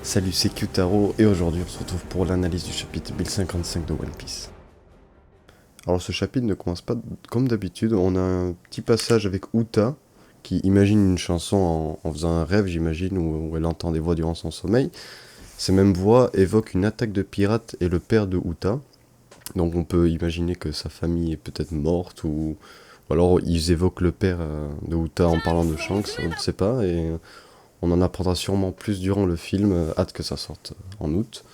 Salut, c'est Kyutaro et aujourd'hui on se retrouve pour l'analyse du chapitre 1055 de One Piece. Alors ce chapitre ne commence pas comme d'habitude, on a un petit passage avec Uta qui imagine une chanson en faisant un rêve, j'imagine, où elle entend des voix durant son sommeil. Ces mêmes voix évoquent une attaque de pirates et le père de Uta, donc on peut imaginer que sa famille est peut-être morte ou alors ils évoquent le père de Uta en parlant de Shanks, on ne sait pas, et on en apprendra sûrement plus durant le film, hâte que ça sorte en août.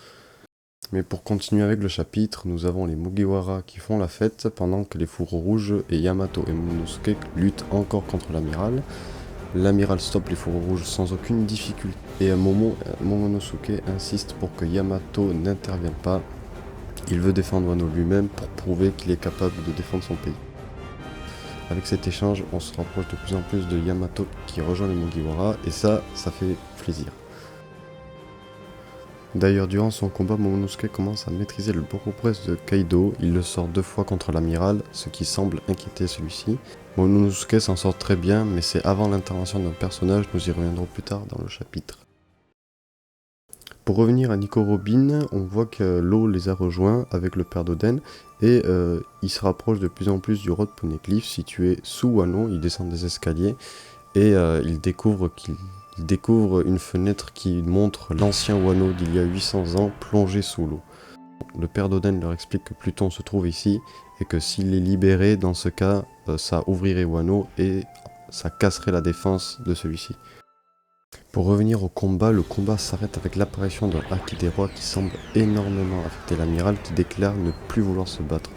Mais pour continuer avec le chapitre, nous avons les Mugiwara qui font la fête pendant que les Fourreaux Rouges et Yamato et Momonosuke luttent encore contre l'amiral. L'amiral stoppe les Fourreaux Rouges sans aucune difficulté et Momonosuke insiste pour que Yamato n'intervienne pas. Il veut défendre Wano lui-même pour prouver qu'il est capable de défendre son pays. Avec cet échange, on se rapproche de plus en plus de Yamato qui rejoint les Mugiwara et ça fait plaisir. D'ailleurs, durant son combat, Momonosuke commence à maîtriser le Boropress de Kaido. Il le sort 2 fois contre l'amiral, ce qui semble inquiéter celui-ci. Momonosuke s'en sort très bien, mais c'est avant l'intervention d'un personnage, nous y reviendrons plus tard dans le chapitre. Pour revenir à Nico Robin, on voit que Law les a rejoints avec le père d'Oden et il se rapproche de plus en plus du Road Poneglyph situé sous Wano. Il descend des escaliers et il découvre une fenêtre qui montre l'ancien Wano d'il y a 800 ans plongé sous l'eau. Le père d'Oden leur explique que Pluton se trouve ici et que s'il est libéré, dans ce cas, ça ouvrirait Wano et ça casserait la défense de celui-ci. Pour revenir au combat, le combat s'arrête avec l'apparition d'un haki des rois qui semble énormément affecter l'amiral qui déclare ne plus vouloir se battre.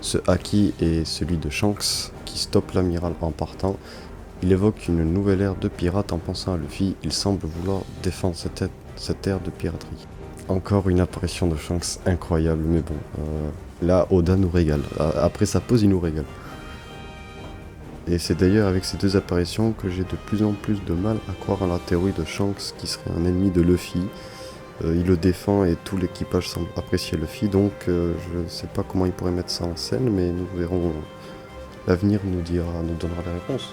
Ce haki est celui de Shanks qui stoppe l'amiral en partant. Il évoque une nouvelle ère de pirates en pensant à Luffy, il semble vouloir défendre cette ère de piraterie. Encore une apparition de Shanks incroyable, mais bon, là Oda nous régale, après sa pause il nous régale. Et c'est d'ailleurs avec ces 2 apparitions que j'ai de plus en plus de mal à croire à la théorie de Shanks qui serait un ennemi de Luffy. Il le défend et tout l'équipage semble apprécier Luffy, donc je ne sais pas comment il pourrait mettre ça en scène, mais nous verrons, l'avenir nous donnera les réponses.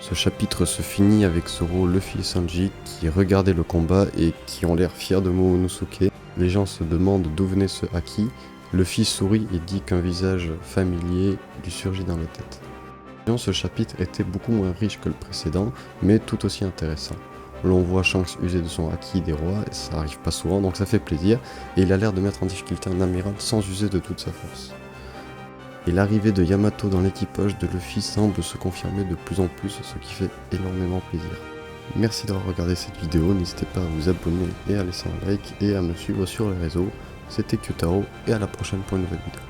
Ce chapitre se finit avec Zoro, Luffy et Sanji qui regardaient le combat et qui ont l'air fiers de Momonosuke. Les gens se demandent d'où venait ce haki. Luffy sourit et dit qu'un visage familier lui surgit dans la tête. Ce chapitre était beaucoup moins riche que le précédent, mais tout aussi intéressant. L'on voit Shanks user de son haki des rois, et ça arrive pas souvent, donc ça fait plaisir, et il a l'air de mettre en difficulté un amiral sans user de toute sa force. Et l'arrivée de Yamato dans l'équipage de Luffy semble se confirmer de plus en plus, ce qui fait énormément plaisir. Merci d'avoir regardé cette vidéo, n'hésitez pas à vous abonner et à laisser un like et à me suivre sur les réseaux. C'était Kyutaro et à la prochaine pour une nouvelle vidéo.